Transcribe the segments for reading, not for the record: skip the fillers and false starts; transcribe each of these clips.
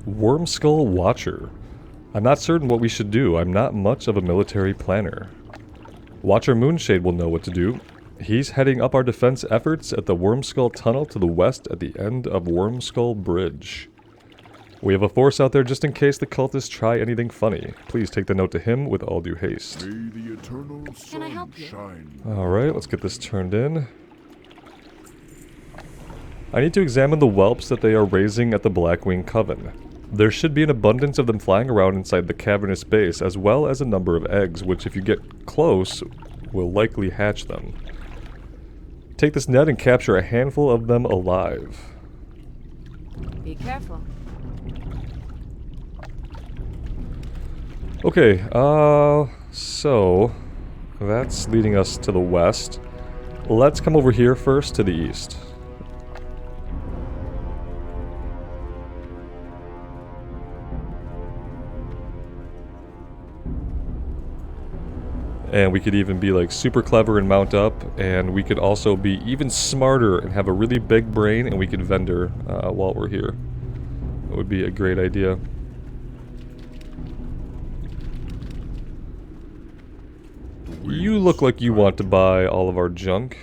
Wormskull Watcher. I'm not certain what we should do. I'm not much of a military planner. Watcher Moonshade will know what to do. He's heading up our defense efforts at the Wormskull Tunnel to the west at the end of Wormskull Bridge. We have a force out there just in case the cultists try anything funny. Please take the note to him with all due haste. May the eternal sun Can I help you? shine. Alright, let's get this turned in. I need to examine the whelps that they are raising at the Blackwing Coven. There should be an abundance of them flying around inside the cavernous base, as well as a number of eggs, which if you get close, will likely hatch them. Take this net and capture a handful of them alive. Be careful. Okay, so that's leading us to the west. Let's come over here first to the east. And we could even be like super clever and mount up, and we could also be even smarter and have a really big brain, and we could vendor while we're here. That would be a great idea. You look like you want to buy all of our junk.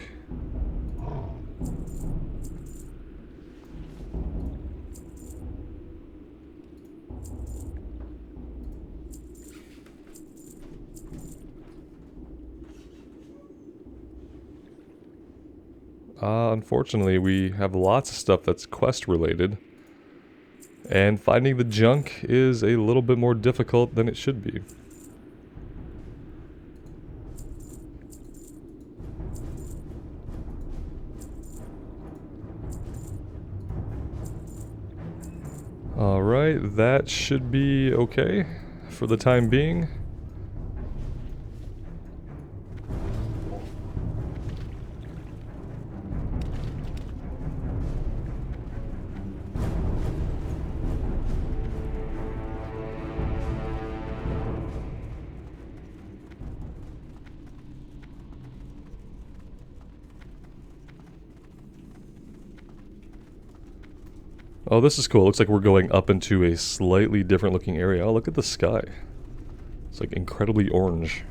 Unfortunately, we have lots of stuff that's quest related. And finding the junk is a little bit more difficult than it should be. Alright, that should be okay for the time being. Oh, this is cool. Looks like we're going up into a slightly different looking area. Oh, look at the sky. It's like incredibly orange.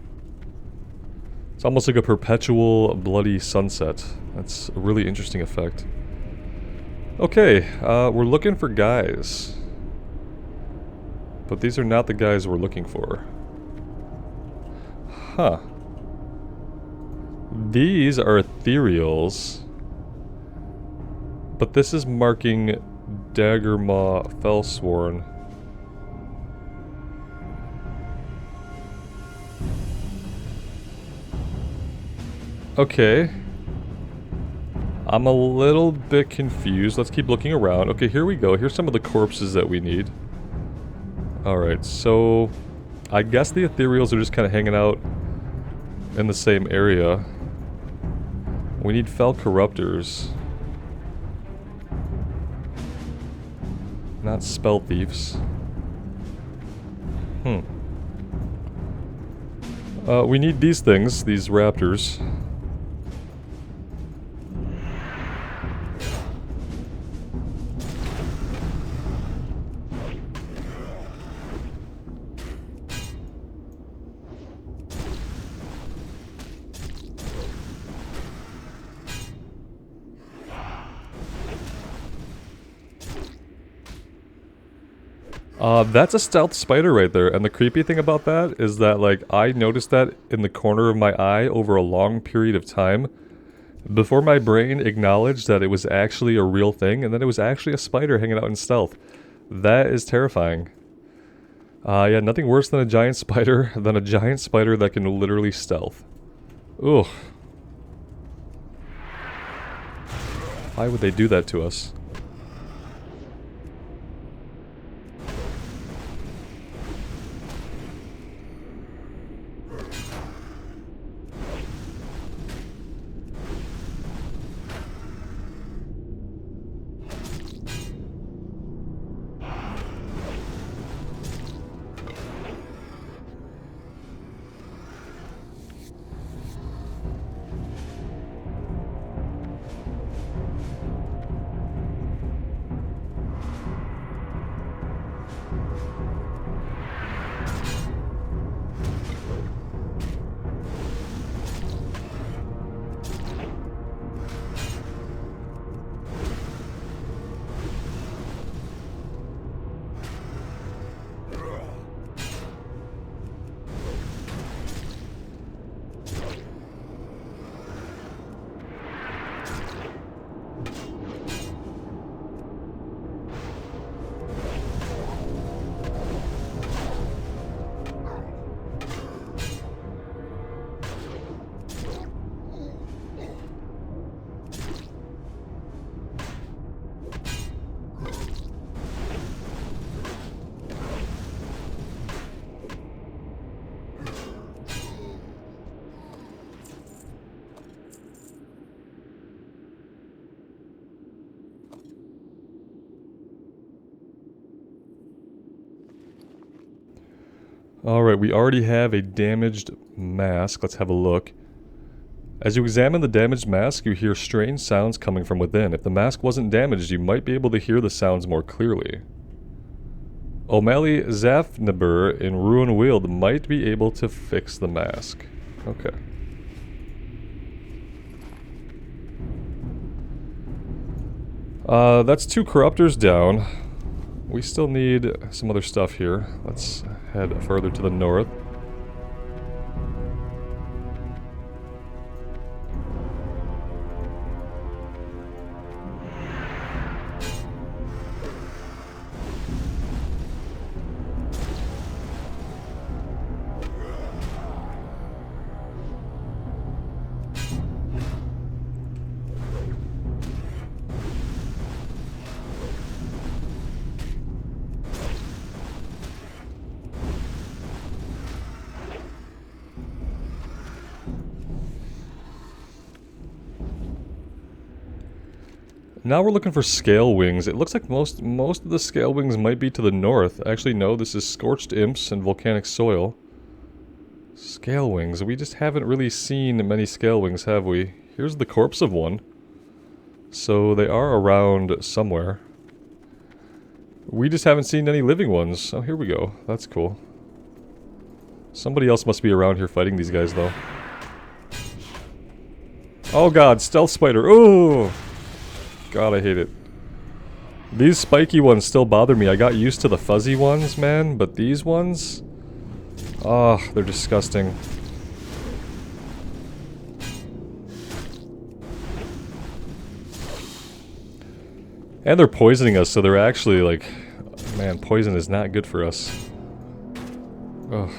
It's almost like a perpetual bloody sunset. That's a really interesting effect. Okay, we're looking for guys. But these are not the guys we're looking for. Huh. These are ethereals. But this is marking Daggermaw Fellsworn. Okay. I'm a little bit confused. Let's keep looking around. Okay, here we go. Here's some of the corpses that we need. Alright, so I guess the ethereals are just kind of hanging out in the same area. We need Fell Corruptors. Not spell thieves. We need these things, these raptors. That's a stealth spider right there, and the creepy thing about that is that, like, I noticed that in the corner of my eye over a long period of time before my brain acknowledged that it was actually a real thing, and then it was actually a spider hanging out in stealth. That is terrifying. Yeah, nothing worse than a giant spider that can literally stealth. Ugh. Why would they do that to us? Alright, we already have a damaged mask. Let's have a look. As you examine the damaged mask, you hear strange sounds coming from within. If the mask wasn't damaged, you might be able to hear the sounds more clearly. O'Malley Zafnabur in Ruin Weald might be able to fix the mask. Okay. That's 2 corruptors down. We still need some other stuff here. Let's head further to the north. Now we're looking for scale wings. It looks like most of the scale wings might be to the north. Actually, no, this is scorched imps and volcanic soil. Scale wings. We just haven't really seen many scale wings, have we? Here's the corpse of one. So they are around somewhere. We just haven't seen any living ones. Oh, here we go. That's cool. Somebody else must be around here fighting these guys, though. Oh god, stealth spider. Ooh! God, I hate it. These spiky ones still bother me. I got used to the fuzzy ones, man, but these ones... oh, they're disgusting. And they're poisoning us, so they're actually like... man, poison is not good for us. Ugh.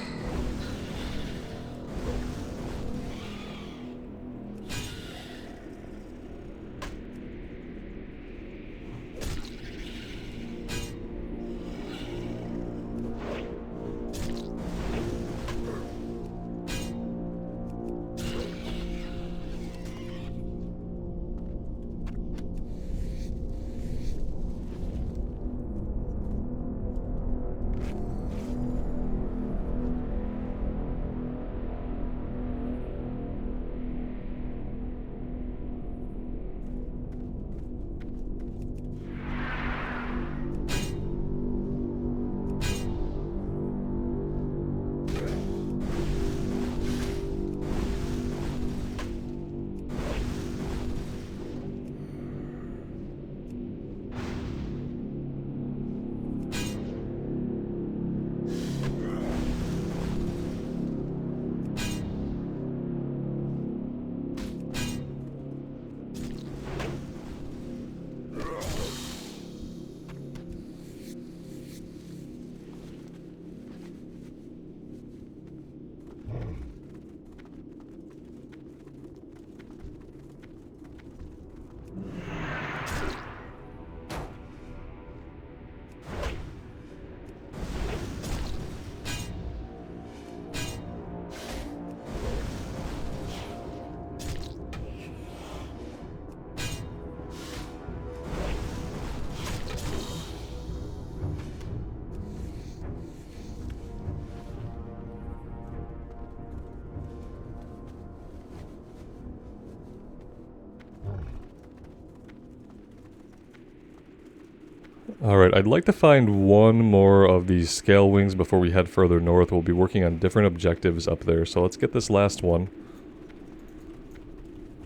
Alright, I'd like to find one more of these scale wings before we head further north. We'll be working on different objectives up there, so let's get this last one.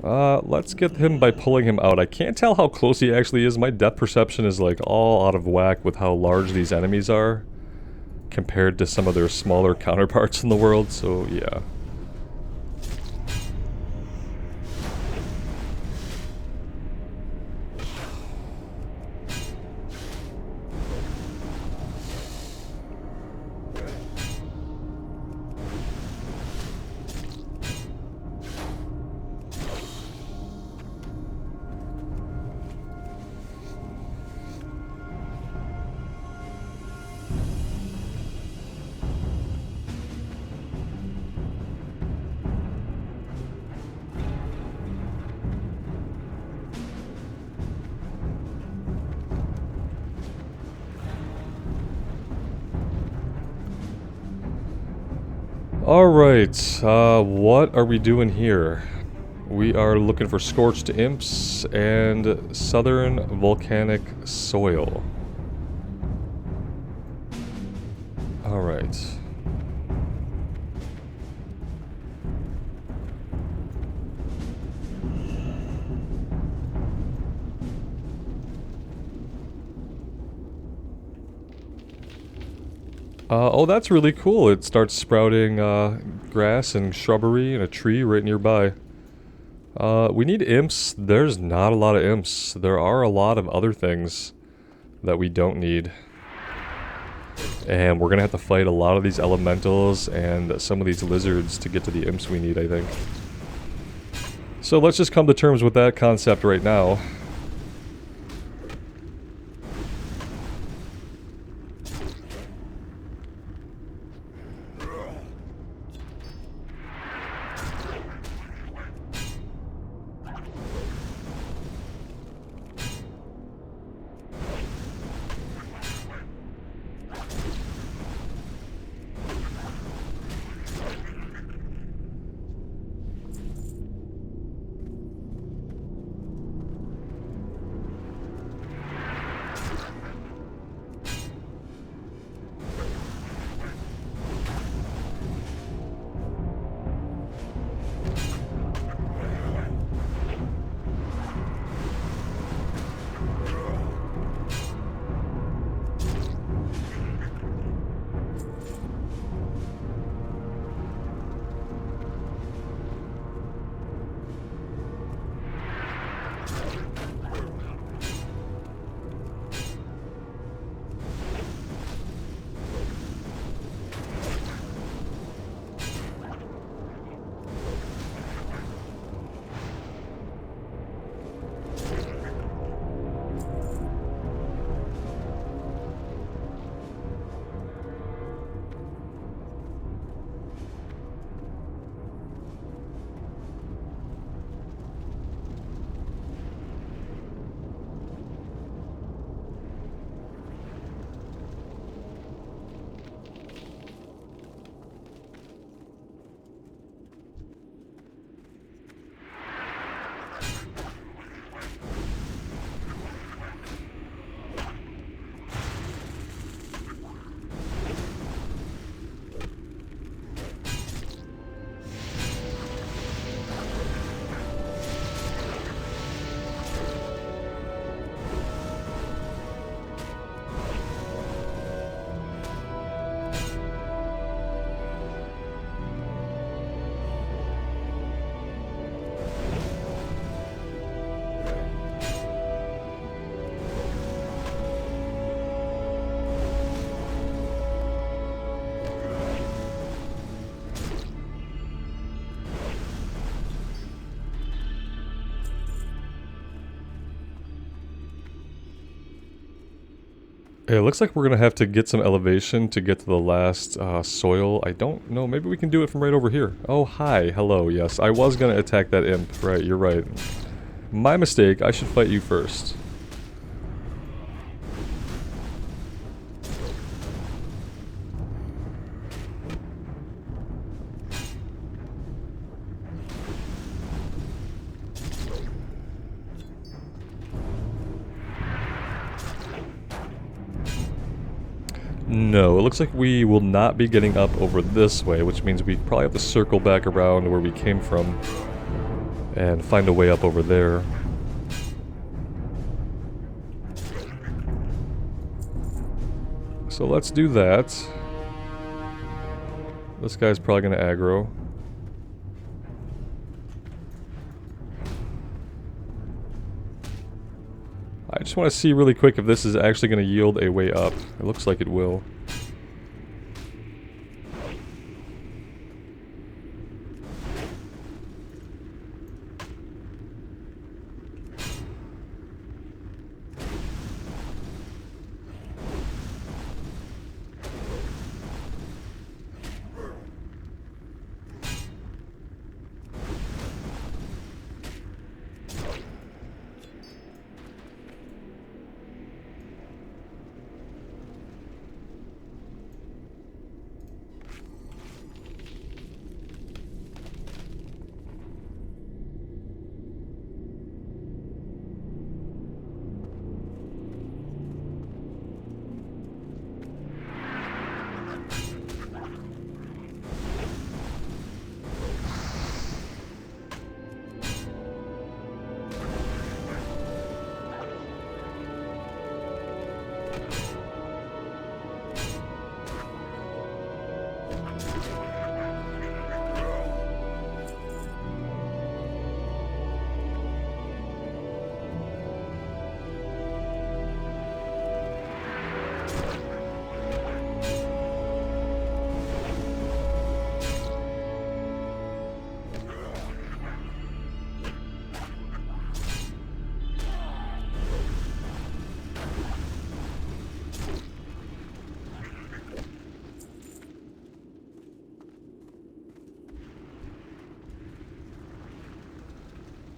Let's get him by pulling him out. I can't tell how close he actually is. My depth perception is like all out of whack with how large these enemies are compared to some of their smaller counterparts in the world, so yeah. Alright, what are we doing here? We are looking for Scorched Imps and Southern Volcanic Soil. Alright. Oh, that's really cool. It starts sprouting grass and shrubbery and a tree right nearby. We need imps. There's not a lot of imps. There are a lot of other things that we don't need. And we're gonna have to fight a lot of these elementals and some of these lizards to get to the imps we need, I think. So let's just come to terms with that concept right now. It looks like we're gonna have to get some elevation to get to the last soil. I don't know, maybe we can do it from right over here. Oh, hi, hello, yes. I was gonna attack that imp, right, you're right. My mistake, I should fight you first. No, it looks like we will not be getting up over this way, which means we probably have to circle back around where we came from and find a way up over there. So let's do that. This guy's probably going to aggro. I just want to see really quick if this is actually going to yield a way up. It looks like it will.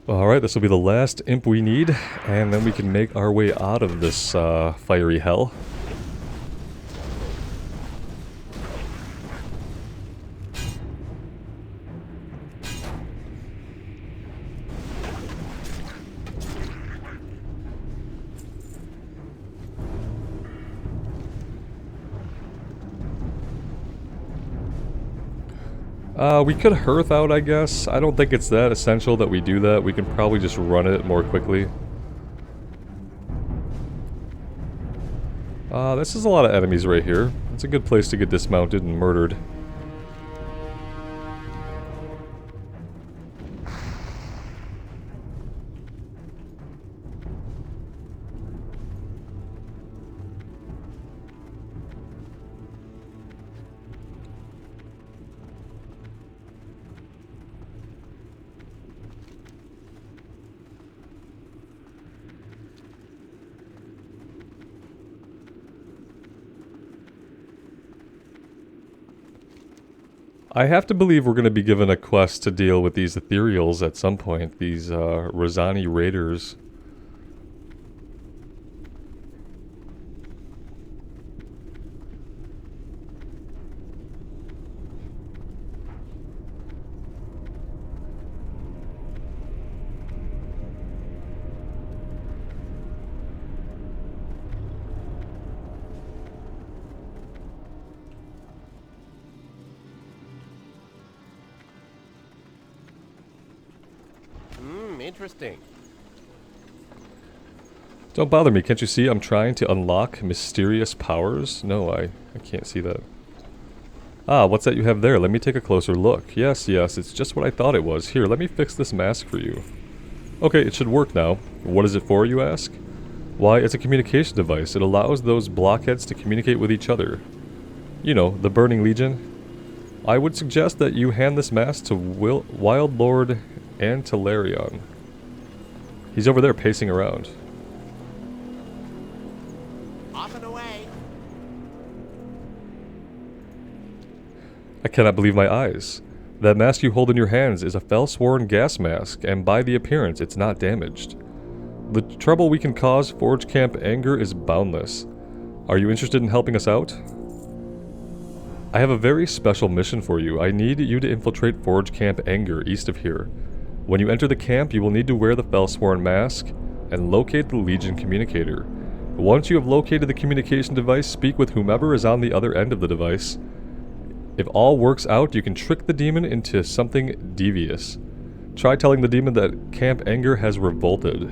Alright, this will be the last imp we need, and then we can make our way out of this fiery hell. We could hearth out, I guess. I don't think it's that essential that we do that. We can probably just run it more quickly. This is a lot of enemies right here. It's a good place to get dismounted and murdered. I have to believe we're going to be given a quest to deal with these ethereals at some point, these Rosani raiders. Interesting. Don't bother me, can't you see I'm trying to unlock mysterious powers? No, I can't see that. Ah, what's that you have there? Let me take a closer look. Yes, it's just what I thought it was. Here, let me fix this mask for you. Okay, it should work now. What is it for, you ask? Why, it's a communication device. It allows those blockheads to communicate with each other. You know, the Burning Legion. I would suggest that you hand this mask to Wild Lord Antilarion. He's over there pacing around. Off and away. I cannot believe my eyes. That mask you hold in your hands is a Fellsworn gas mask, and by the appearance, it's not damaged. The trouble we can cause Forge Camp Anger is boundless. Are you interested in helping us out? I have a very special mission for you. I need you to infiltrate Forge Camp Anger east of here. When you enter the camp, you will need to wear the Fellsworn mask and locate the Legion Communicator. Once you have located the communication device, speak with whomever is on the other end of the device. If all works out, you can trick the demon into something devious. Try telling the demon that Camp Anger has revolted.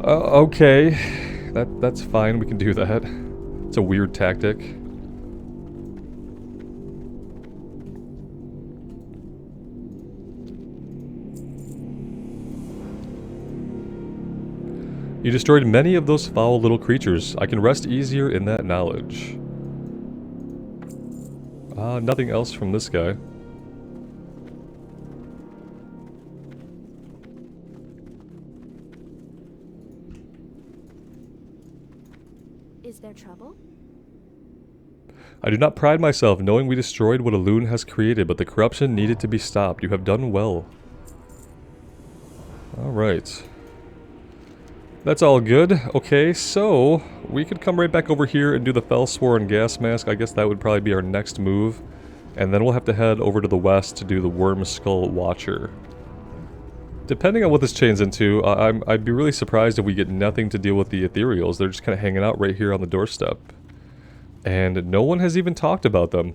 Okay. That's fine, we can do that. It's a weird tactic. You destroyed many of those foul little creatures. I can rest easier in that knowledge. Nothing else from this guy. Is there trouble? I do not pride myself knowing we destroyed what a loon has created, but the corruption needed to be stopped. You have done well. Alright. That's all good. Okay, so we could come right back over here and do the Fellsworn Gas Mask. I guess that would probably be our next move. And then we'll have to head over to the west to do the Worm Skull Watcher. Depending on what this chains into, I'd be really surprised if we get nothing to deal with the Ethereals. They're just kind of hanging out right here on the doorstep. And no one has even talked about them.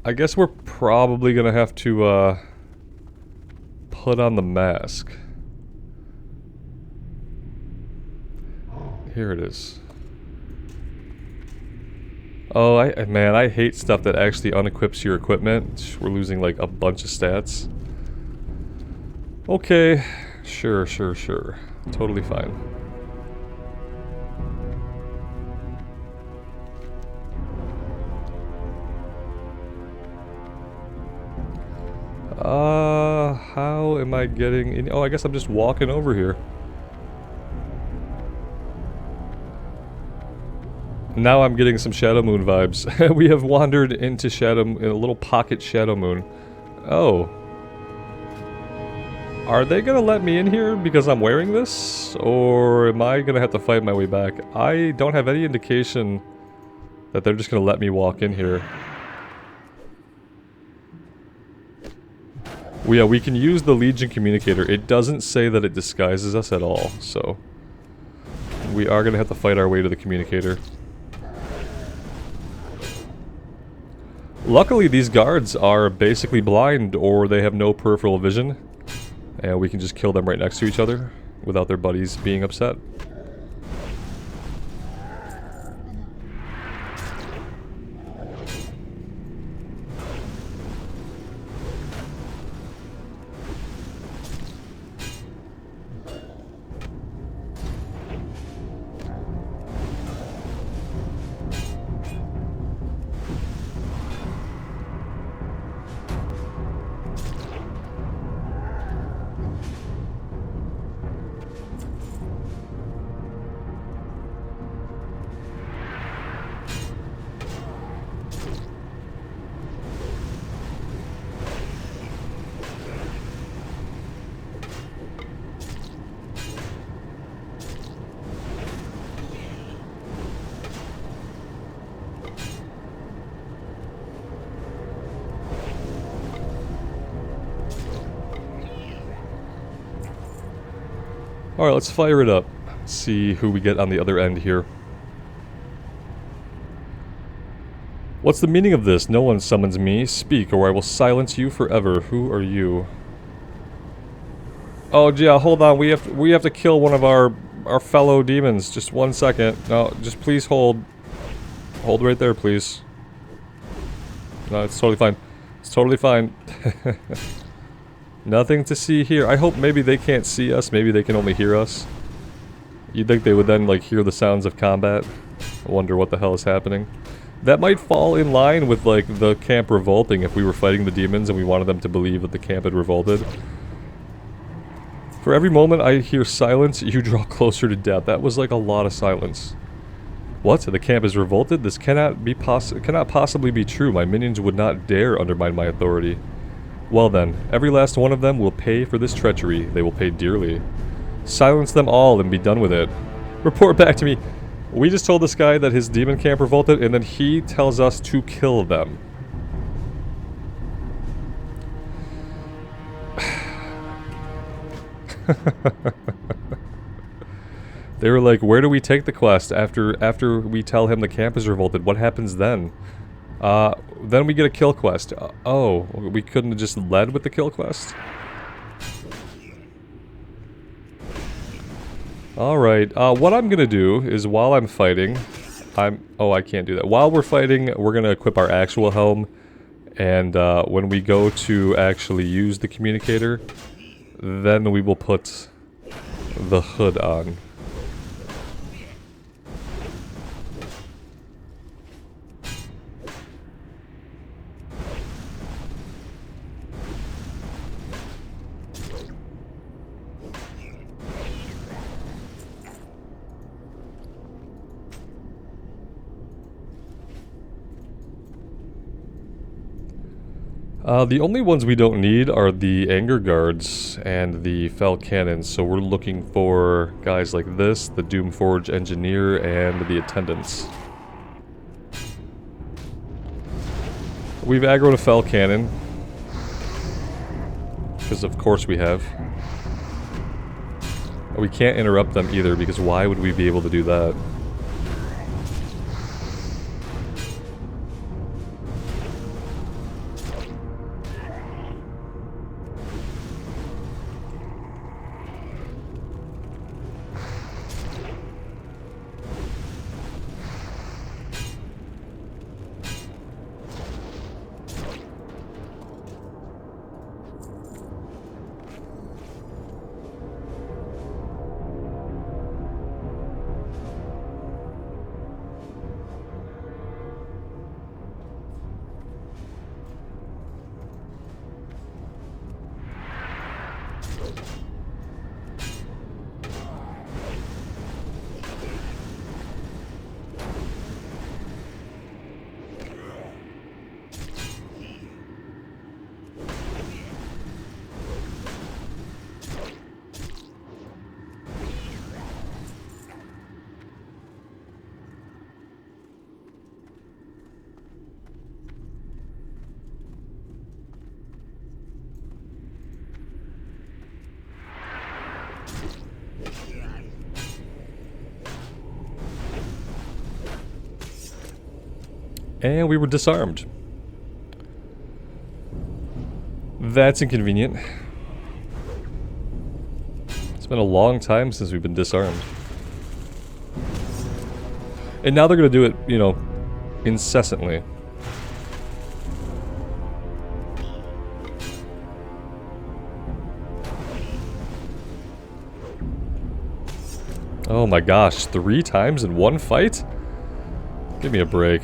I guess we're probably gonna have to, put on the mask. Here it is. Oh, man, I hate stuff that actually unequips your equipment. We're losing like a bunch of stats. Okay, sure. Totally fine. How am I getting in? Oh, I guess I'm just walking over here. Now I'm getting some Shadow Moon vibes. We have wandered into in a little pocket Shadow Moon. Oh. Are they gonna let me in here because I'm wearing this? Or am I gonna have to fight my way back? I don't have any indication that they're just gonna let me walk in here. Well, yeah, we can use the Legion Communicator. It doesn't say that it disguises us at all, so we are gonna have to fight our way to the Communicator. Luckily, these guards are basically blind, or they have no peripheral vision, and we can just kill them right next to each other without their buddies being upset. Alright, let's fire it up. See who we get on the other end here. What's the meaning of this? No one summons me. Speak, or I will silence you forever. Who are you? Oh, yeah, hold on. We have to kill one of our fellow demons. Just 1 second. No, just please hold. Hold right there, please. No, it's totally fine. It's totally fine. Nothing to see here. I hope maybe they can't see us. Maybe they can only hear us. You'd think they would then, like, hear the sounds of combat. I wonder what the hell is happening. That might fall in line with, like, the camp revolting if we were fighting the demons and we wanted them to believe that the camp had revolted. For every moment I hear silence, you draw closer to death. That was, like, a lot of silence. What? The camp is revolted? This cannot possibly be true. My minions would not dare undermine my authority. Well then, every last one of them will pay for this treachery. They will pay dearly. Silence them all and be done with it. Report back to me. We just told this guy that his demon camp revolted, and then he tells us to kill them. They were like, where do we take the quest after we tell him the camp is revolted? What happens then? Then we get a kill quest. Oh, we couldn't have just led with the kill quest? Alright, what I'm gonna do is while I'm fighting, oh, I can't do that. While we're fighting, we're gonna equip our actual helm, and when we go to actually use the communicator, then we will put the hood on. The only ones we don't need are the Anger Guards and the Fell Cannons, so we're looking for guys like this, the Doomforge Engineer, and the Attendants. We've aggroed a Fell Cannon, because of course we have. We can't interrupt them either, because why would we be able to do that? And we were disarmed. That's inconvenient. It's been a long time since we've been disarmed. And now they're gonna do it, you know, incessantly. Oh my gosh, 3 times in one fight? Give me a break.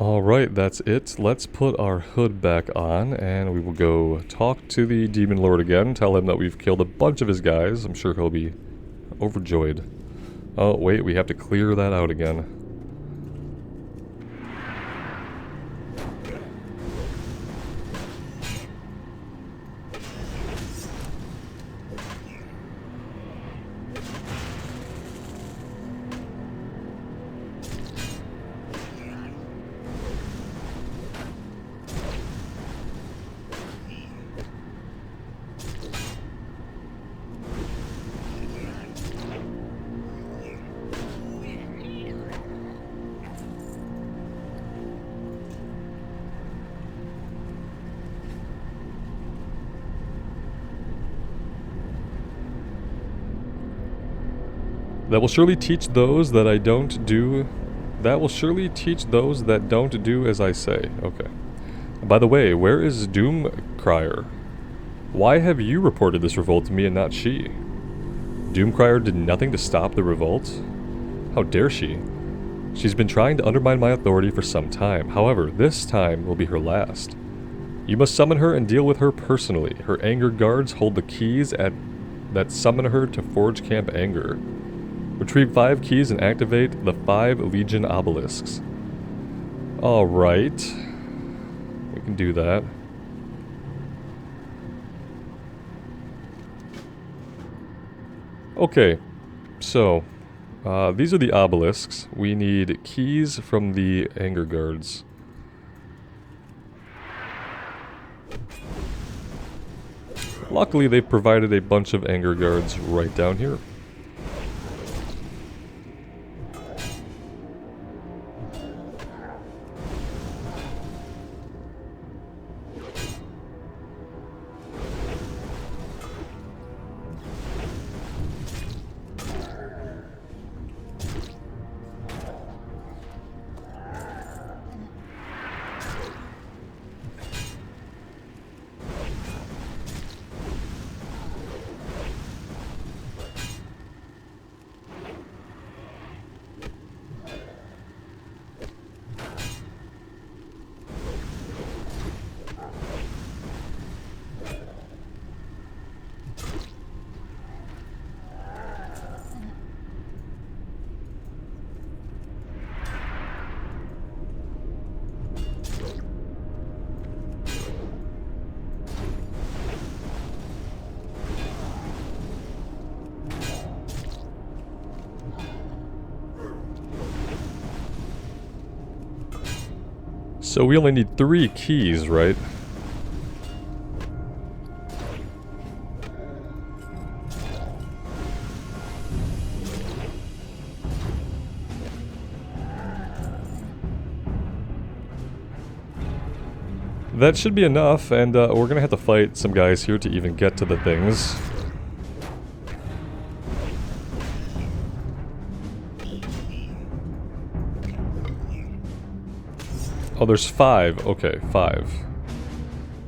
Alright, that's it. Let's put our hood back on, and we will go talk to the Demon Lord again, tell him that we've killed a bunch of his guys. I'm sure he'll be overjoyed. Oh, wait, we have to clear that out again. That will surely teach those that I don't do... That will surely teach those that don't do as I say. Okay. By the way, where is Doom Crier? Why have you reported this revolt to me and not she? Doom Crier did nothing to stop the revolt? How dare she? She's been trying to undermine my authority for some time. However, this time will be her last. You must summon her and deal with her personally. Her anger guards hold the keys that summon her to Forge Camp Anger. Retrieve 5 keys and activate the 5 Legion Obelisks. Alright. We can do that. Okay. So, these are the obelisks. We need keys from the anger guards. Luckily, they've provided a bunch of anger guards right down here. So we only need 3 keys, right? That should be enough, and we're gonna have to fight some guys here to even get to the things. Oh, there's 5. Okay, 5.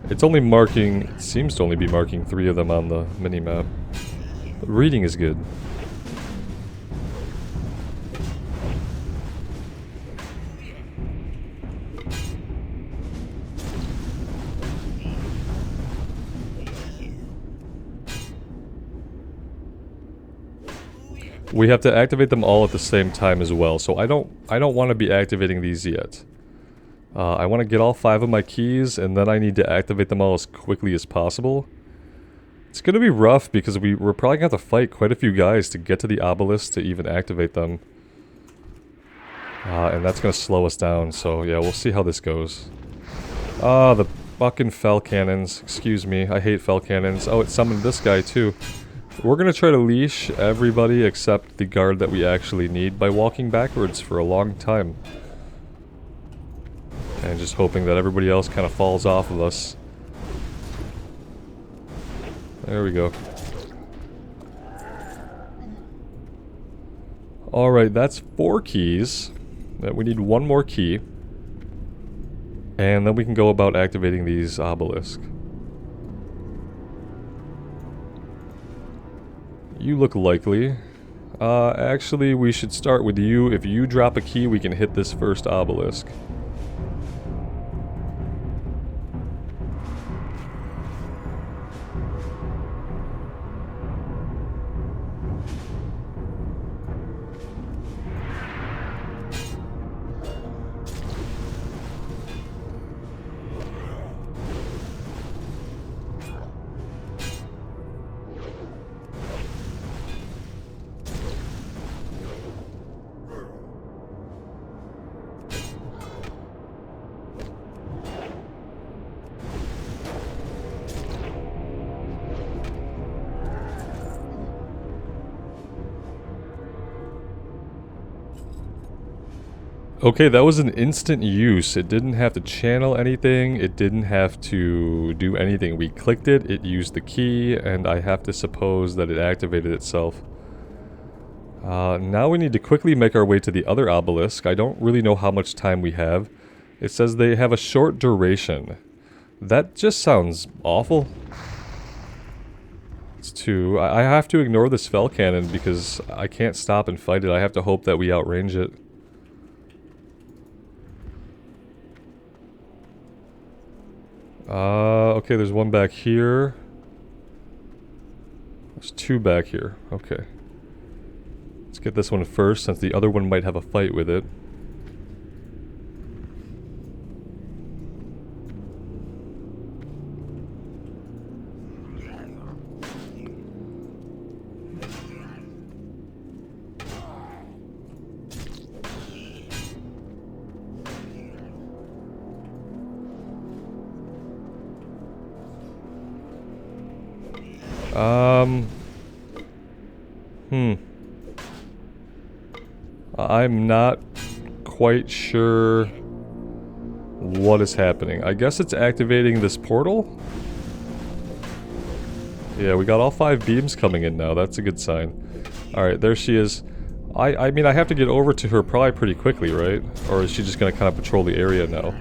It's only marking... It seems to only be marking 3 of them on the mini-map. Reading is good. We have to activate them all at the same time as well, so I don't want to be activating these yet. I want to get all 5 of my keys, and then I need to activate them all as quickly as possible. It's going to be rough because we're probably going to have to fight quite a few guys to get to the obelisks to even activate them. And that's going to slow us down, so yeah, we'll see how this goes. The fucking fell cannons. Excuse me, I hate fell cannons. Oh, it summoned this guy too. We're going to try to leash everybody except the guard that we actually need by walking backwards for a long time. And just hoping that everybody else kind of falls off of us. There we go. Alright, that's 4 keys. We need 1 more key. And then we can go about activating these obelisks. You look likely. Actually, we should start with you. If you drop a key, we can hit this first obelisk. Okay, that was an instant use. It didn't have to channel anything. It didn't have to do anything. We clicked it, it used the key, and I have to suppose that it activated itself. Now we need to quickly make our way to the other obelisk. I don't really know how much time we have. It says they have a short duration. That just sounds awful. It's 2. I have to ignore the spell cannon because I can't stop and fight it. I have to hope that we outrange it. Okay, there's one back here. There's 2 back here. Okay. Let's get this one first, since the other one might have a fight with it. I'm not quite sure what is happening. I guess it's activating this portal? Yeah, we got all 5 beams coming in now. That's a good sign. Alright, there she is. I mean, I have to get over to her probably pretty quickly, right? Or is she just gonna kind of patrol the area now?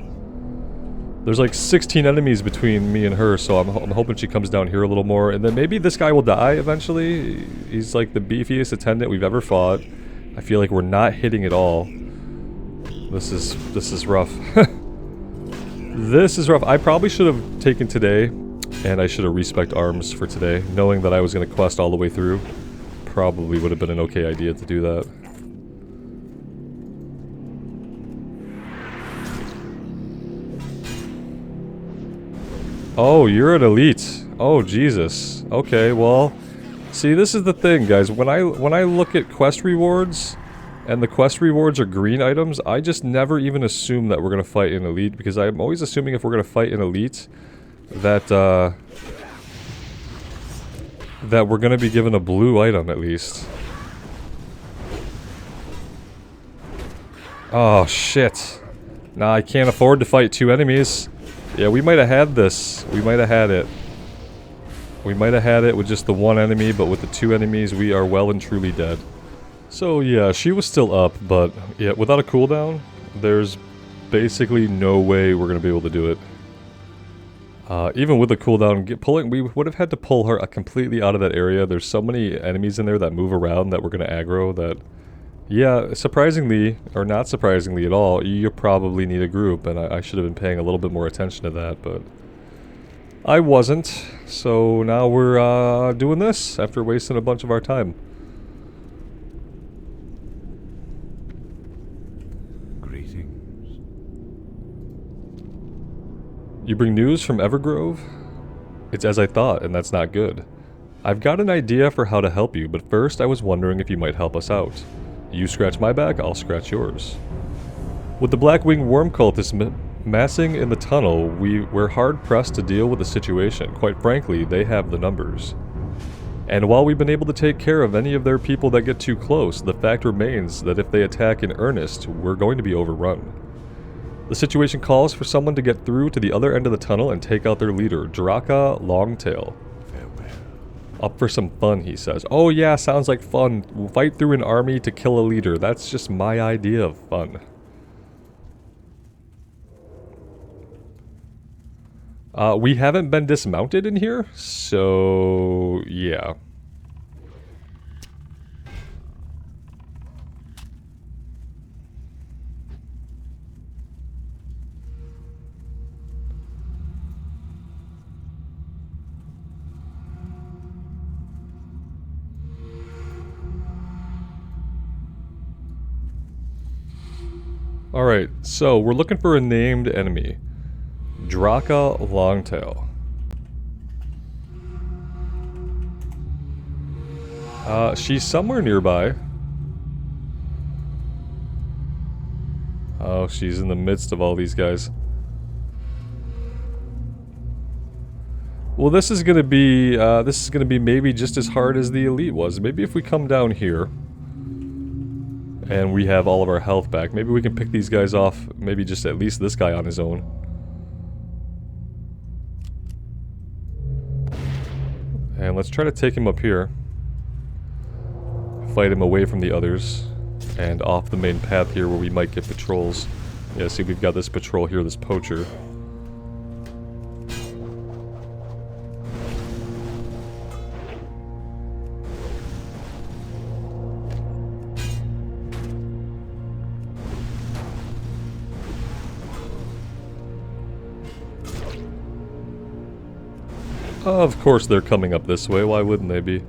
There's like 16 enemies between me and her, so I'm hoping she comes down here a little more. And then maybe this guy will die eventually. He's like the beefiest attendant we've ever fought. I feel like we're not hitting at all. This is rough. This is rough. I probably should have taken today, and I should have respect arms for today, knowing that I was going to quest all the way through. Probably would have been an okay idea to do that. Oh, you're an elite. Oh, Jesus. Okay, well, see, this is the thing, guys. When I look at quest rewards, and the quest rewards are green items, I just never even assume that we're gonna fight an elite, because I'm always assuming if we're gonna fight an elite, that that we're gonna be given a blue item at least. Oh shit. Nah, I can't afford to fight 2 enemies. Yeah, we might have had this. We might have had it. We might have had it with just the 1 enemy, but with the 2 enemies, we are well and truly dead. So yeah, she was still up, but yeah, without a cooldown, there's basically no way we're gonna be able to do it. Even with a cooldown, we would have had to pull her completely out of that area. There's so many enemies in there that move around that we're gonna aggro that, yeah, surprisingly, or not surprisingly at all, you probably need a group, and I should have been paying a little bit more attention to that, but I wasn't. So now we're doing this after wasting a bunch of our time. Greetings. You bring news from Evergrove? It's as I thought, and that's not good. I've got an idea for how to help you, but first I was wondering if you might help us out. You scratch my back, I'll scratch yours. With the Blackwing Worm cultists massing in the tunnel, we're hard-pressed to deal with the situation. Quite frankly, they have the numbers. And while we've been able to take care of any of their people that get too close, the fact remains that if they attack in earnest, we're going to be overrun. The situation calls for someone to get through to the other end of the tunnel and take out their leader, Draka Longtail. Up for some fun, he says. Oh yeah, sounds like fun. We'll fight through an army to kill a leader. That's just my idea of fun. We haven't been dismounted in here, so yeah. Alright, so we're looking for a named enemy. Draka Longtail. She's somewhere nearby. Oh, she's in the midst of all these guys. Well, this is gonna be maybe just as hard as the elite was. Maybe if we come down here And we have all of our health back. Maybe we can pick these guys off, maybe just at least this guy on his own. And let's try to take him up here. Fight him away from the others. And off the main path here where we might get patrols. Yeah, see, we've got this patrol here, this poacher. Of course they're coming up this way, why wouldn't they be?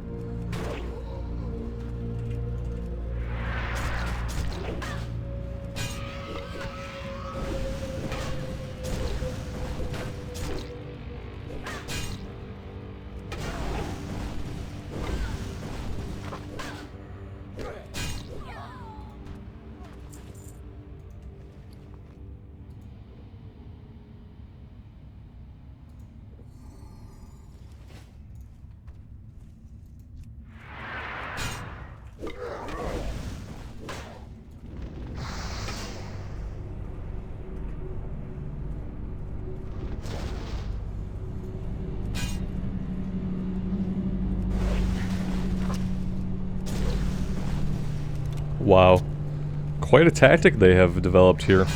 Wow. Quite a tactic they have developed here.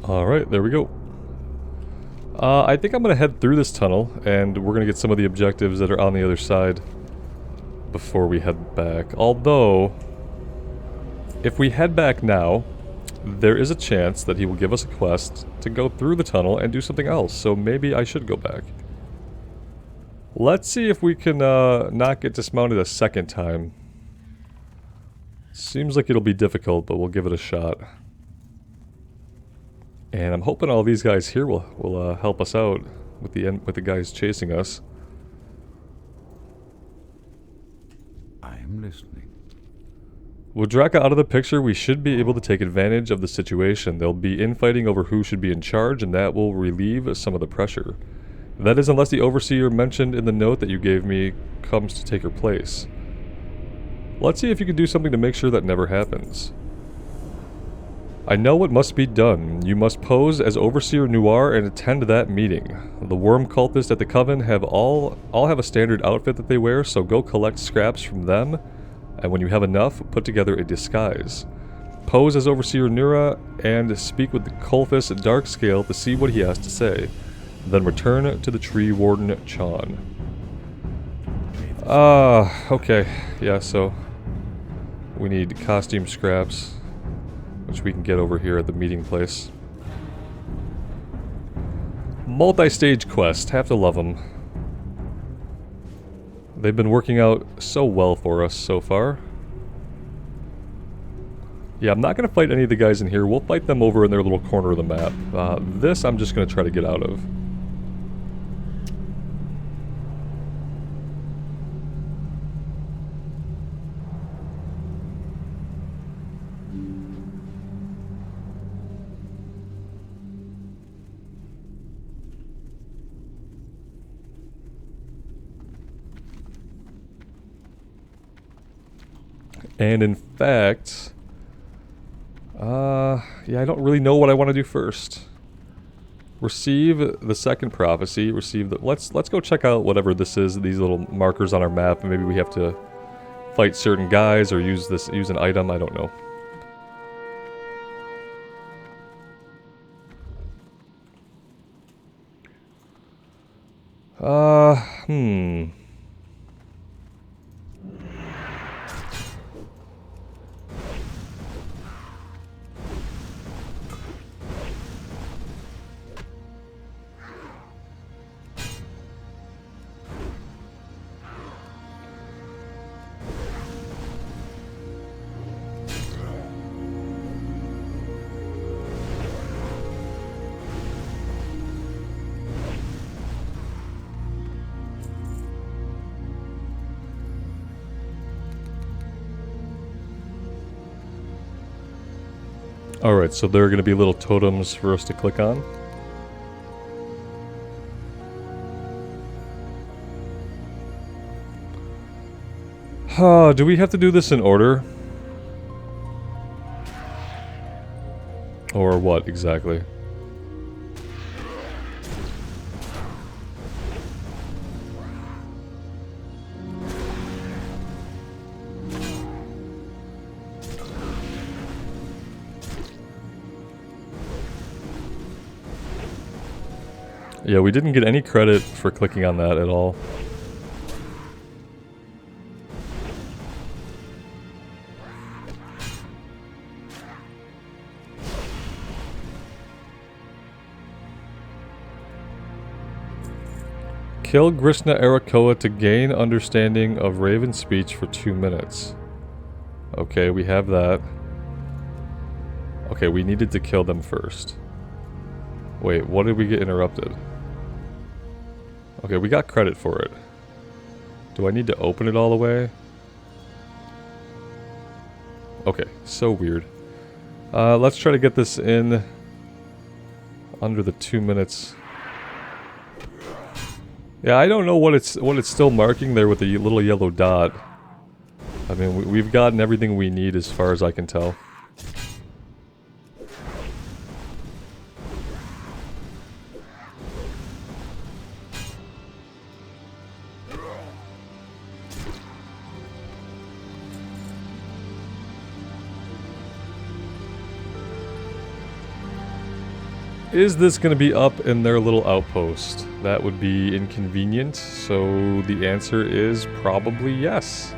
Alright, there we go. I think I'm going to head through this tunnel, and we're going to get some of the objectives that are on the other side before we head back. Although, if we head back now, there is a chance that he will give us a quest to go through the tunnel and do something else, so maybe I should go back. Let's see if we can not get dismounted a second time. Seems like it'll be difficult, but we'll give it a shot. And I'm hoping all these guys here will help us out with the guys chasing us. I am listening. With Draka out of the picture, we should be able to take advantage of the situation. There'll be infighting over who should be in charge, and that will relieve some of the pressure. That is, unless the overseer mentioned in the note that you gave me comes to take her place. Let's see if you can do something to make sure that never happens. I know what must be done. You must pose as Overseer Noir and attend that meeting. The worm cultists at the Coven have all have a standard outfit that they wear, so go collect scraps from them, and when you have enough, put together a disguise. Pose as Overseer Nura and speak with the Colphus Darkscale to see what he has to say. Then return to the Tree Warden Chan. Okay. Yeah, so we need costume scraps, which we can get over here at the meeting place. Multi-stage quest, have to love them. They've been working out so well for us so far. Yeah, I'm not going to fight any of the guys in here. We'll fight them over in their little corner of the map. This I'm just going to try to get out of. And in fact, yeah, I don't really know what I want to do first. Receive the second prophecy. Receive the. Let's go check out whatever this is. These little markers on our map. Maybe we have to fight certain guys or use an item. I don't know. Hmm. Alright, so there are going to be little totems for us to click on. Do we have to do this in order? Or what exactly? Yeah, we didn't get any credit for clicking on that at all. Kill Greshna Arakoa to gain understanding of Raven speech for 2 minutes. Okay, we have that. Okay, we needed to kill them first. Wait, what did we get interrupted? Okay, we got credit for it. Do I need to open it all the way? Okay, so weird. Let's try to get this in under the 2 minutes. Yeah, I don't know what it's still marking there with the little yellow dot. I mean, we've gotten everything we need as far as I can tell. Is this going to be up in their little outpost? That would be inconvenient, so the answer is probably yes.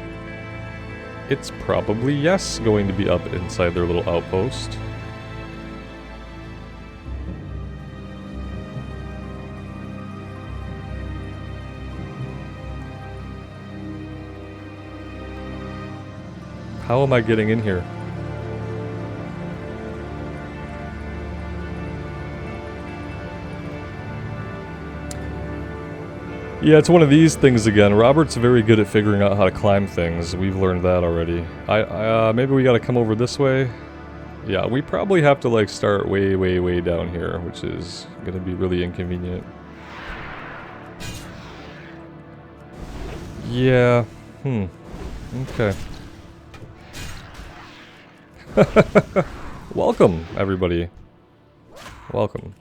It's probably yes going to be up inside their little outpost. How am I getting in here? Yeah, it's one of these things again. Robert's very good at figuring out how to climb things. We've learned that already. Maybe we gotta come over this way? Yeah, we probably have to like start way, way, way down here, which is gonna be really inconvenient. Yeah, okay. Welcome, everybody. Welcome.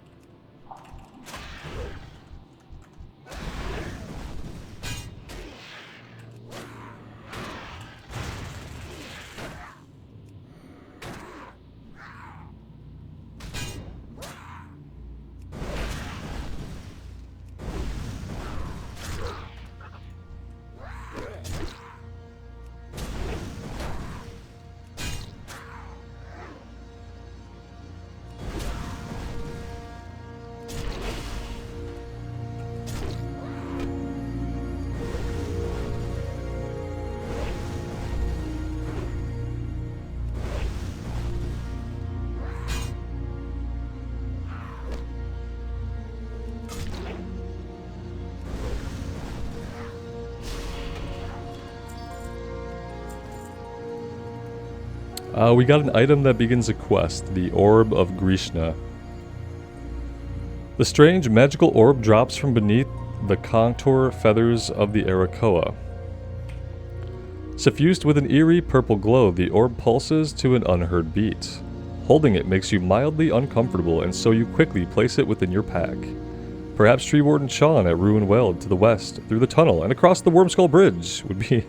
We got an item that begins a quest, the Orb of Greshna. The strange magical orb drops from beneath the contour feathers of the Arakoa. Suffused with an eerie purple glow, the orb pulses to an unheard beat. Holding it makes you mildly uncomfortable, and so you quickly place it within your pack. Perhaps Tree Warden Sean at Ruin Weld to the west, through the tunnel, and across the Wormskull Bridge would be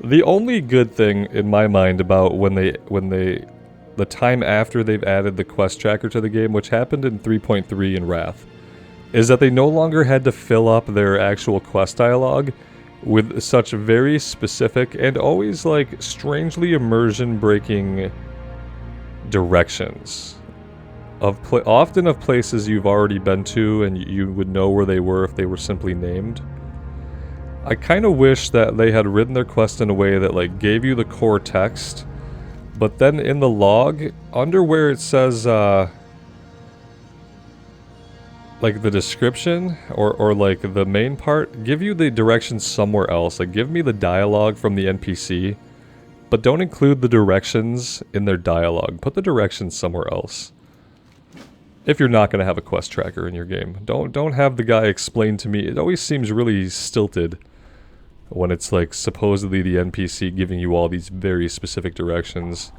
the only good thing in my mind about the time after they've added the quest tracker to the game, which happened in 3.3 in Wrath, is that they no longer had to fill up their actual quest dialogue with such very specific and always like strangely immersion breaking directions of often of places you've already been to and you would know where they were if they were simply named. I kind of wish that they had written their quest in a way that like gave you the core text, but then in the log under where it says like the description or like the main part, give you the directions somewhere else. Like give me the dialogue from the NPC, but don't include the directions in their dialogue. Put the directions somewhere else. If you're not going to have a quest tracker in your game, don't have the guy explain to me. It always seems really stilted when it's like supposedly the NPC giving you all these very specific directions.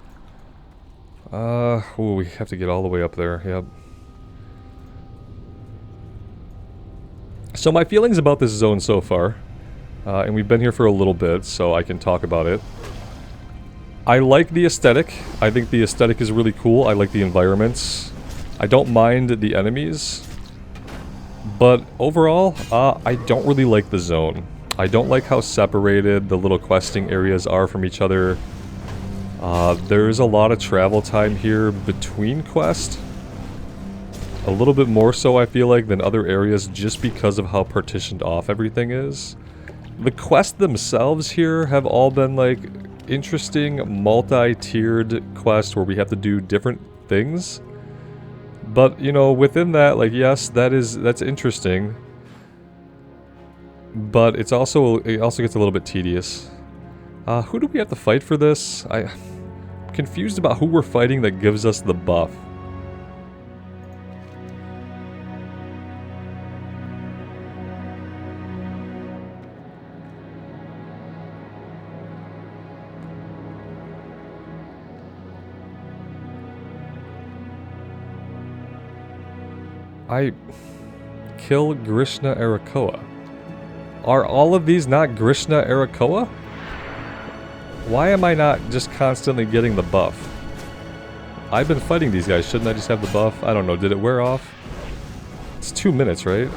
Oh, we have to get all the way up there. Yep. So my feelings about this zone so far, and we've been here for a little bit, so I can talk about it. I like the aesthetic. I think the aesthetic is really cool. I like the environments. I don't mind the enemies. But overall, I don't really like the zone. I don't like how separated the little questing areas are from each other. There's a lot of travel time here between quests. A little bit more so, I feel like, than other areas just because of how partitioned off everything is. The quests themselves here have all been, like, interesting multi-tiered quests where we have to do different things. But, you know, within that, like, yes, that's interesting. But it also gets a little bit tedious. Who do we have to fight for this? I'm confused about who we're fighting that gives us the buff. I kill Greshna Arakoa. Are all of these not Greshna Arakoa? Why am I not just constantly getting the buff? I've been fighting these guys, shouldn't I just have the buff? I don't know, did it wear off? It's 2 minutes, right?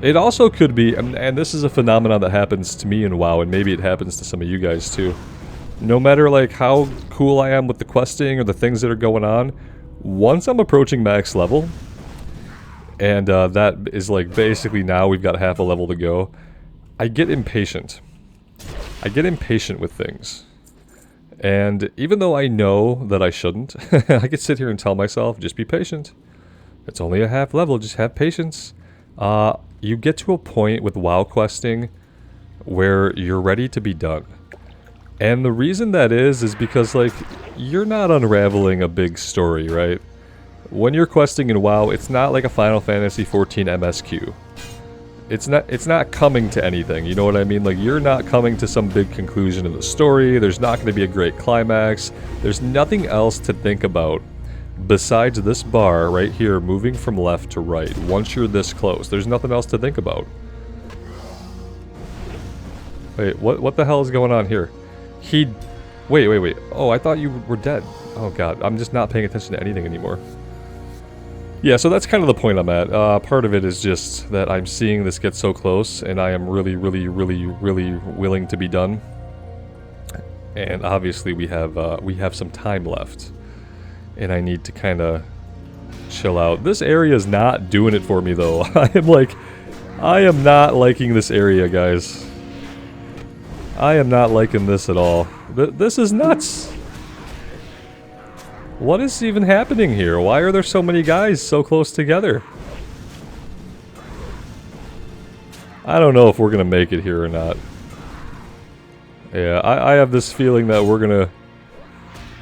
It also could be, and this is a phenomenon that happens to me in WoW, and maybe it happens to some of you guys too. No matter like how cool I am with the questing or the things that are going on, once I'm approaching max level, and that is like basically now we've got half a level to go, I get impatient. I get impatient with things. And even though I know that I shouldn't, I could sit here and tell myself, just be patient. It's only a half level, just have patience. You get to a point with WoW questing where you're ready to be done. And the reason that is because, like, you're not unraveling a big story, right? When you're questing in WoW, it's not like a Final Fantasy XIV MSQ. It's not coming to anything, you know what I mean? Like, you're not coming to some big conclusion of the story, there's not going to be a great climax, there's nothing else to think about besides this bar right here moving from left to right. Once you're this close, there's nothing else to think about. Wait, what the hell is going on here? Wait. Oh, I thought you were dead. Oh god, I'm just not paying attention to anything anymore. Yeah, so that's kind of the point I'm at. Part of it is just that I'm seeing this get so close, and I am really willing to be done. And obviously we have some time left, and I need to kind of chill out. This area is not doing it for me, though. I am not liking this area, guys. I am not liking this at all. This is nuts. What is even happening here? Why are there so many guys so close together? I don't know if we're gonna make it here or not. Yeah, I have this feeling that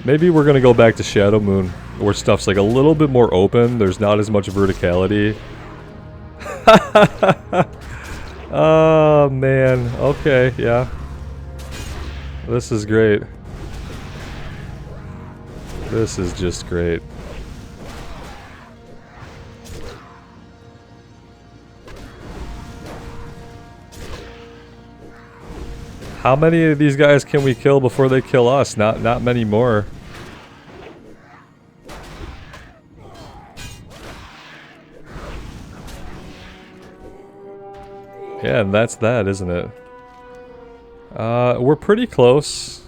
maybe we're gonna go back to Shadow Moon, where stuff's like a little bit more open, there's not as much verticality. Oh man, okay, yeah. This is great. This is just great. How many of these guys can we kill before they kill us? Not many more. Yeah, and that's that, isn't it? We're pretty close.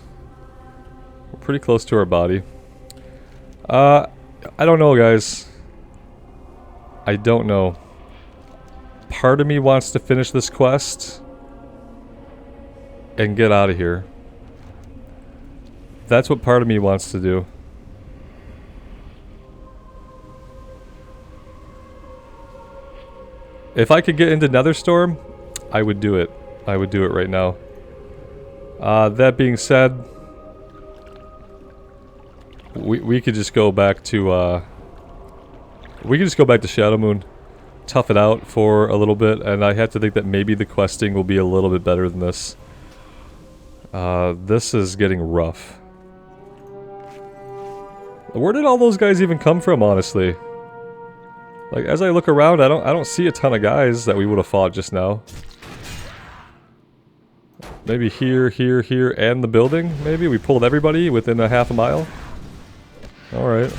We're pretty close to our body. I don't know, guys. I don't know. Part of me wants to finish this quest and get out of here. That's what part of me wants to do. If I could get into Netherstorm, I would do it. I would do it right now. That being said, we could just go back to we could just go back to Shadowmoon, tough it out for a little bit, and I have to think that maybe the questing will be a little bit better than this. This is getting rough. Where did all those guys even come from, honestly? Like, as I look around, I don't see a ton of guys that we would have fought just now. Maybe here, here, here, and the building, maybe? We pulled everybody within a half a mile? Alright.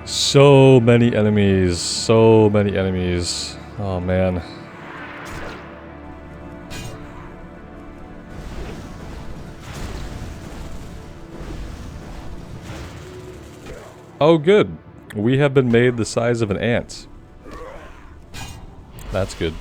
So many enemies. So many enemies. Oh, man. Oh, good. We have been made the size of an ant. That's good.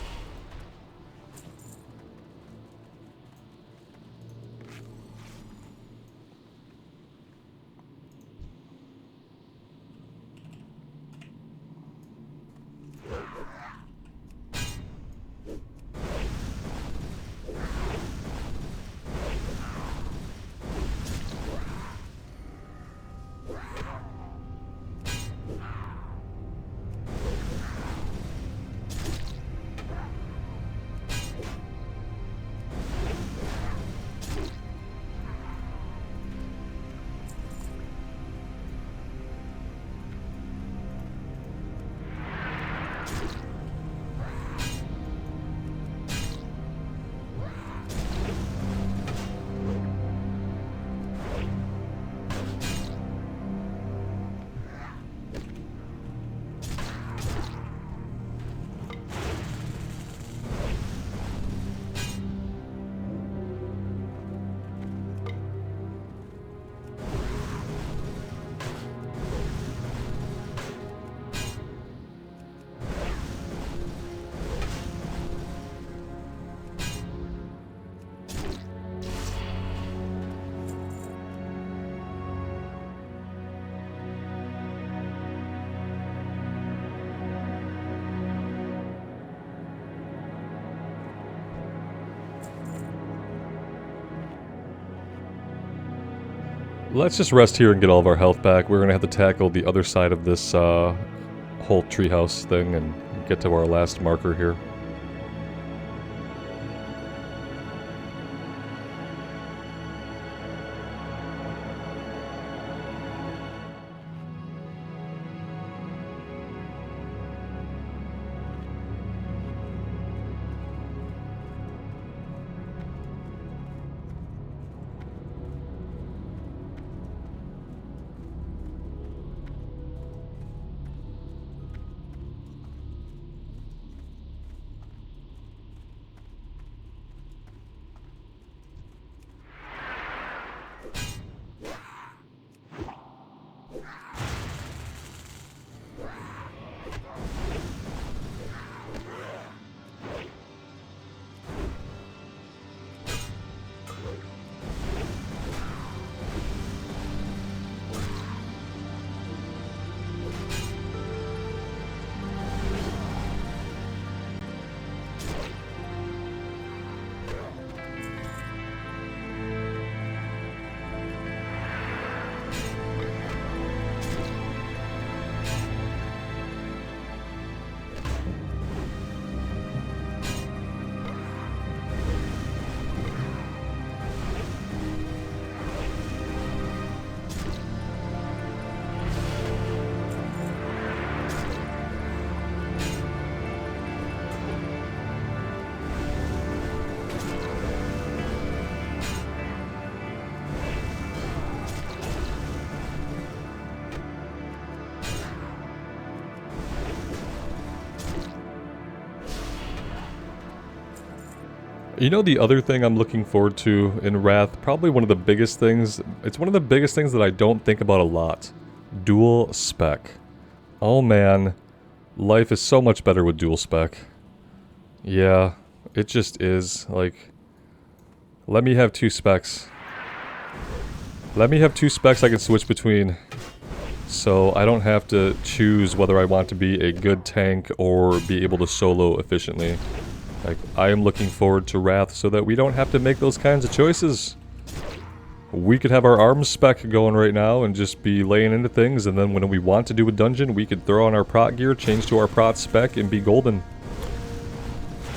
Let's just rest here and get all of our health back. We're gonna have to tackle the other side of this whole treehouse thing and get to our last marker here. You know the other thing I'm looking forward to in Wrath, probably one of the biggest things, it's one of the biggest things that I don't think about a lot. Dual spec. Oh man, life is so much better with dual spec. Yeah, it just is. Like, let me have 2 specs. Let me have 2 specs I can switch between, so I don't have to choose whether I want to be a good tank or be able to solo efficiently. Like, I am looking forward to Wrath so that we don't have to make those kinds of choices. We could have our arms spec going right now and just be laying into things, and then when we want to do a dungeon, we could throw on our prot gear, change to our prot spec, and be golden.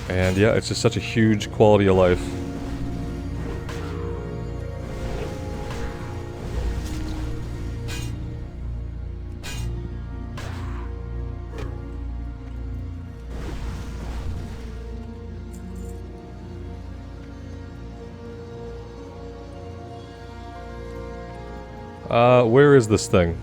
And yeah, it's just such a huge quality of life. Where is this thing?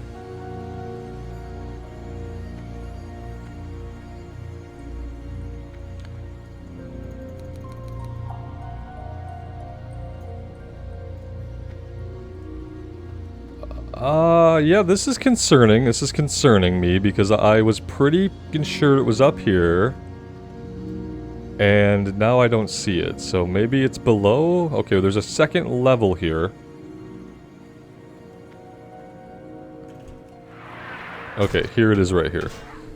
Yeah, this is concerning. This is concerning me because I was pretty sure it was up here. And now I don't see it, so maybe it's below? Okay, there's a second level here. Okay, here it is right here.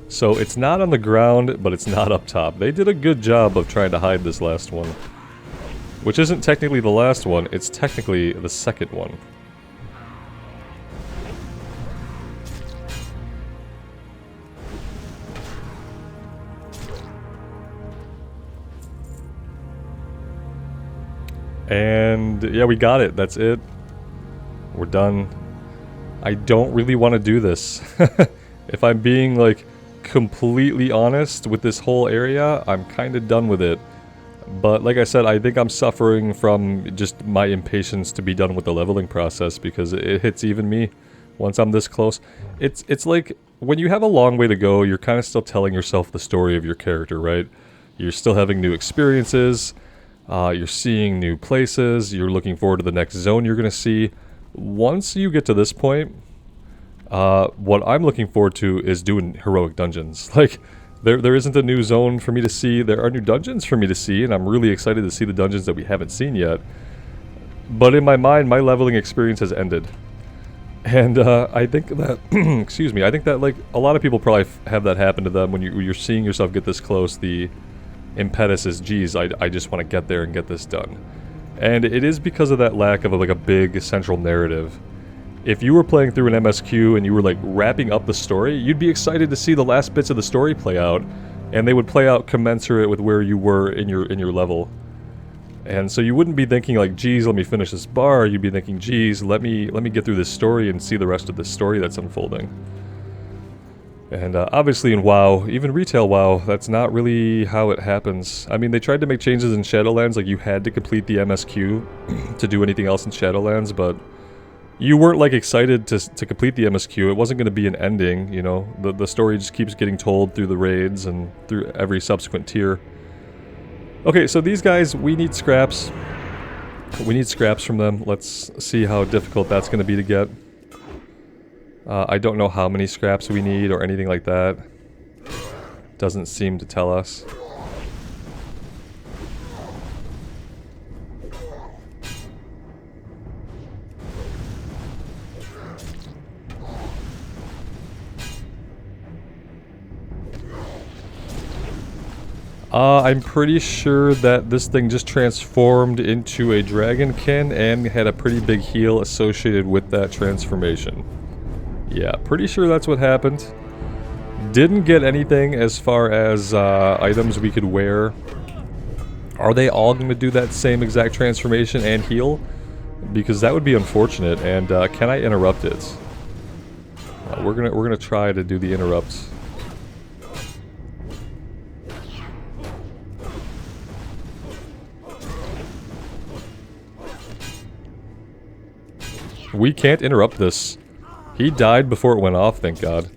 So it's not on the ground, but it's not up top. They did a good job of trying to hide this last one. Which isn't technically the last one, it's technically the second one. And yeah, we got it. That's it. We're done. I don't really want to do this. If I'm being, like, completely honest with this whole area, I'm kind of done with it. But like I said, I think I'm suffering from just my impatience to be done with the leveling process because it hits even me once I'm this close. It's like, when you have a long way to go, you're kind of still telling yourself the story of your character, right? You're still having new experiences. You're seeing new places, you're looking forward to the next zone you're going to see. Once you get to this point, what I'm looking forward to is doing heroic dungeons. Like, there isn't a new zone for me to see, there are new dungeons for me to see, and I'm really excited to see the dungeons that we haven't seen yet. But in my mind, my leveling experience has ended. And I think that, excuse me, I think that, like, a lot of people probably have that happen to them when you're seeing yourself get this close. The impetus is, geez, I just want to get there and get this done. And it is because of that lack of like a big central narrative. If you were playing through an MSQ and you were like wrapping up the story, you'd be excited to see the last bits of the story play out, and they would play out commensurate with where you were in your level. And so you wouldn't be thinking like, geez, let me finish this bar. You'd be thinking, geez, let me get through this story and see the rest of the story that's unfolding. And obviously in WoW, even retail WoW, that's not really how it happens. I mean, they tried to make changes in Shadowlands, like you had to complete the MSQ to do anything else in Shadowlands, but you weren't like excited to complete the MSQ. It wasn't going to be an ending, you know. The story just keeps getting told through the raids and through every subsequent tier. Okay, so these guys, we need scraps. We need scraps from them. Let's see how difficult that's going to be to get. I don't know how many scraps we need or anything like that. Doesn't seem to tell us. I'm pretty sure that this thing just transformed into a dragonkin and had a pretty big heal associated with that transformation. Yeah, pretty sure that's what happened. Didn't get anything as far as items we could wear. Are they all going to do that same exact transformation and heal? Because that would be unfortunate, and can I interrupt it? We're gonna try to do the interrupt. We can't interrupt this. He died before it went off, thank God.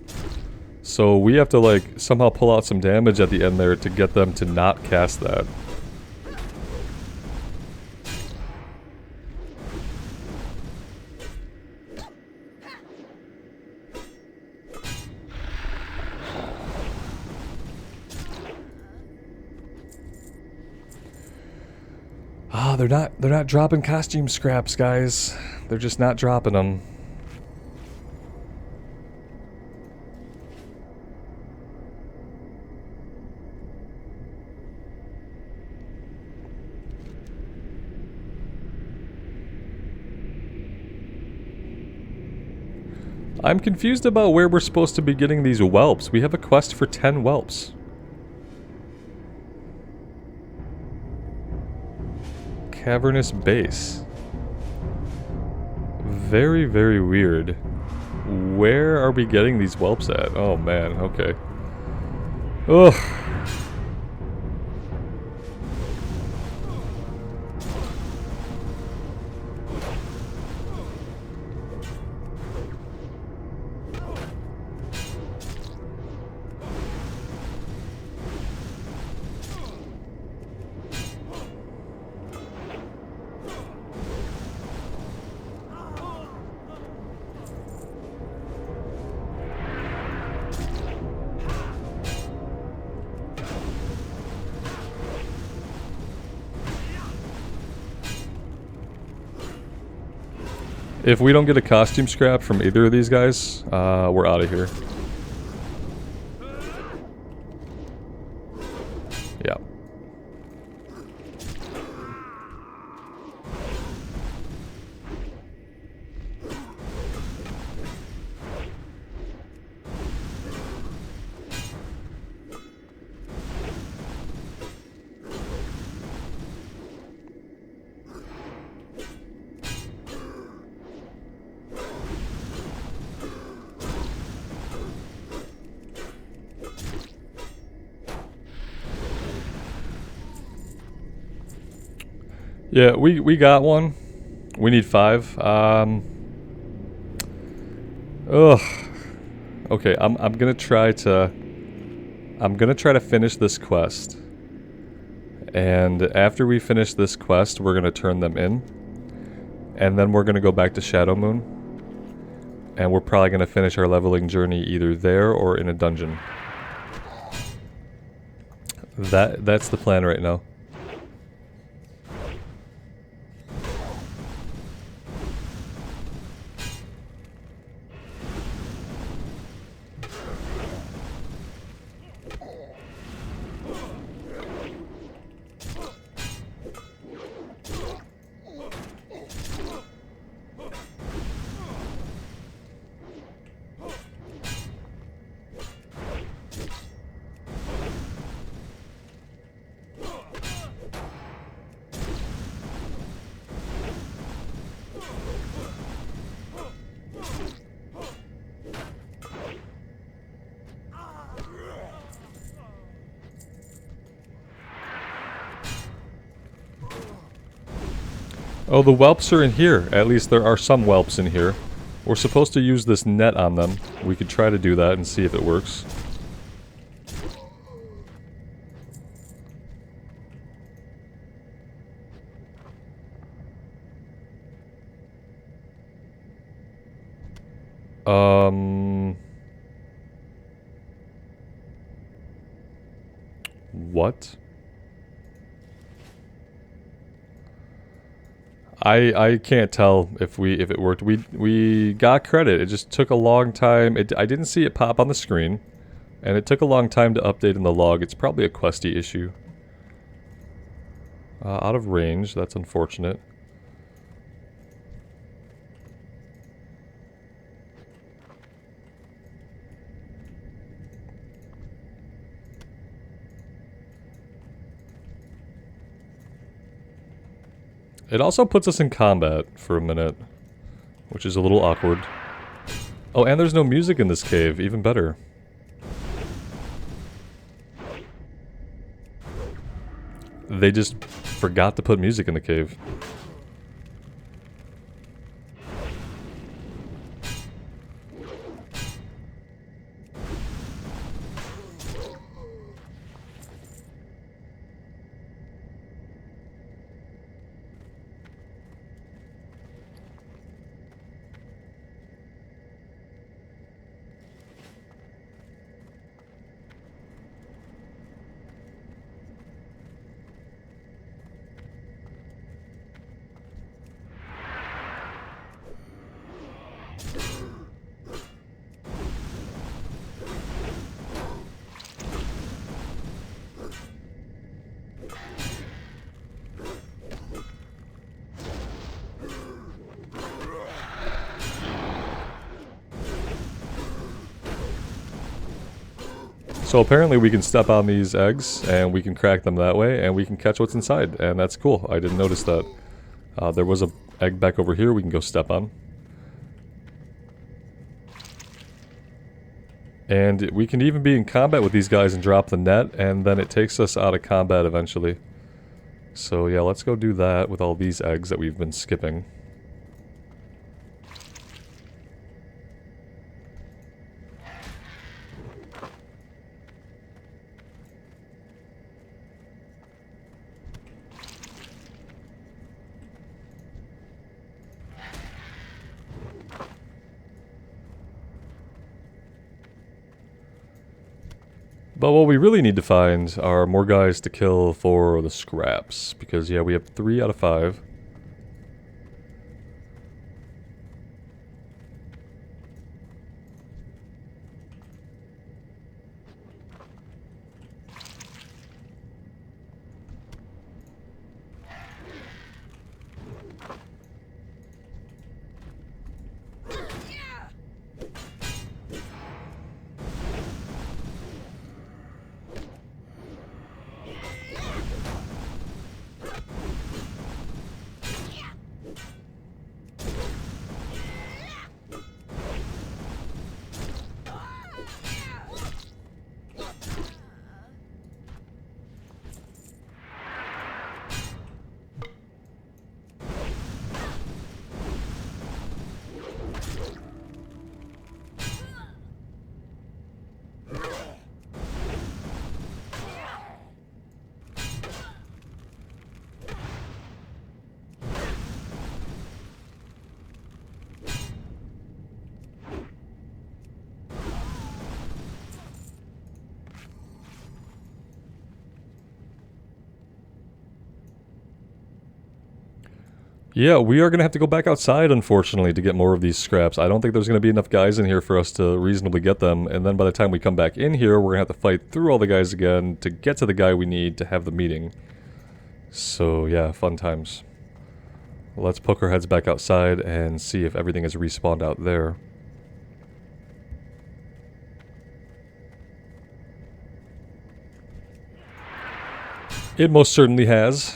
So we have to, like, somehow pull out some damage at the end there to get them to not cast that. Ah, they're not dropping costume scraps, guys. They're just not dropping them. I'm confused about where we're supposed to be getting these whelps. We have a quest for 10 whelps. Cavernous base. Very, very weird. Where are we getting these whelps at? Oh man, okay. Ugh. If we don't get a costume scrap from either of these guys, we're out of here. Yeah. Yeah, we got one. We need 5. Ugh. Okay, I'm gonna try to finish this quest. And after we finish this quest, we're gonna turn them in. And then we're gonna go back to Shadow Moon. And we're probably gonna finish our leveling journey either there or in a dungeon. That's the plan right now. Oh, the whelps are in here. At least there are some whelps in here. We're supposed to use this net on them. We could try to do that and see if it works. What? I can't tell if it worked. We got credit. It just took a long time. I didn't see it pop on the screen, and it took a long time to update in the log. It's probably a questy issue. Out of range. That's unfortunate. It also puts us in combat for a minute, which is a little awkward. Oh, and there's no music in this cave. Even better. They just forgot to put music in the cave. So apparently we can step on these eggs and we can crack them that way and we can catch what's inside, and that's cool. I didn't notice that. There was a egg back over here we can go step on. And we can even be in combat with these guys and drop the net, and then it takes us out of combat eventually. So yeah, let's go do that with all these eggs that we've been skipping. But what we really need to find are more guys to kill for the scraps. Because, yeah, we have 3 out of 5. Yeah, we are going to have to go back outside, unfortunately, to get more of these scraps. I don't think there's going to be enough guys in here for us to reasonably get them, and then by the time we come back in here, we're going to have to fight through all the guys again to get to the guy we need to have the meeting. So, yeah, fun times. Let's poke our heads back outside and see if everything is respawned out there. It most certainly has.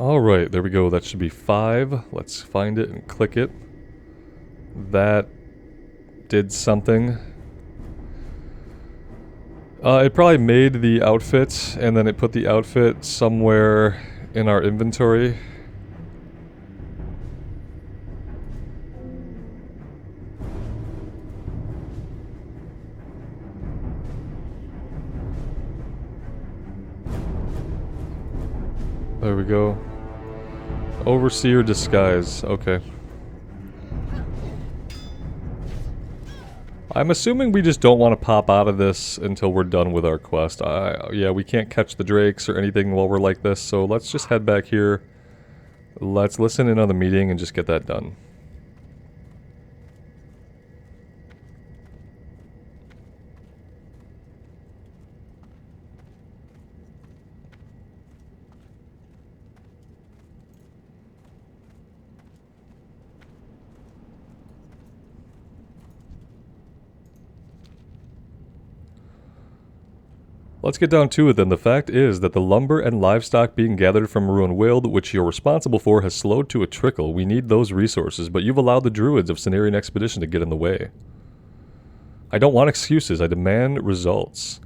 Alright, there we go. That should be 5. Let's find it and click it. That did something. It probably made the outfit, and then it put the outfit somewhere in our inventory. There we go. Overseer disguise. Okay. I'm assuming we just don't want to pop out of this until we're done with our quest. Yeah, we can't catch the drakes or anything while we're like this, so let's just head back here. Let's listen in on the meeting and just get that done. Let's get down to it then. The fact is that the lumber and livestock being gathered from Ruin Weald, which you're responsible for, has slowed to a trickle. We need those resources, but you've allowed the druids of Cenarian Expedition to get in the way. I don't want excuses. I demand results.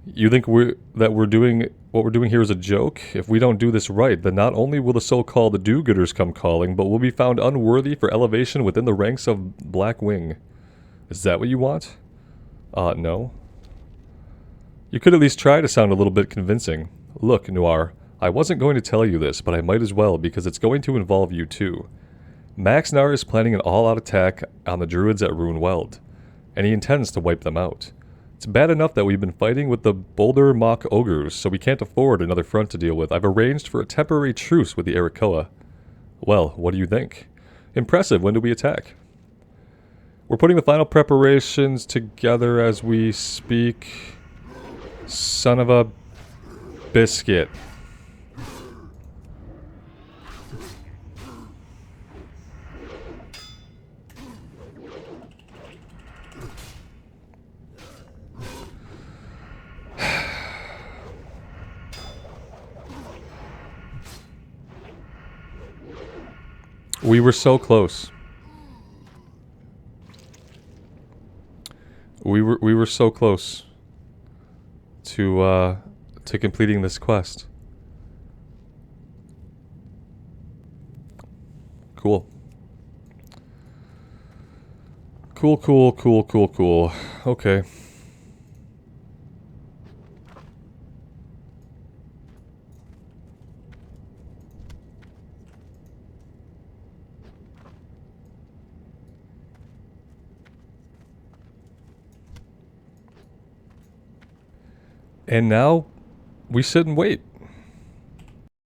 You think what we're doing here is a joke? If we don't do this right, then not only will the so-called do-gooders come calling, but we'll be found unworthy for elevation within the ranks of Black Wing. Is that what you want? No. You could at least try to sound a little bit convincing. Look, Noir, I wasn't going to tell you this, but I might as well because it's going to involve you too. Maxnar is planning an all-out attack on the druids at Ruin Weald, and he intends to wipe them out. It's bad enough that we've been fighting with the Boulder Mock Ogres, so we can't afford another front to deal with. I've arranged for a temporary truce with the Arakoa. Well, what do you think? Impressive. When do we attack? We're putting the final preparations together as we speak. Son of a biscuit. We were so close. We were so close to completing this quest. Cool. Cool. Okay. And now we sit and wait.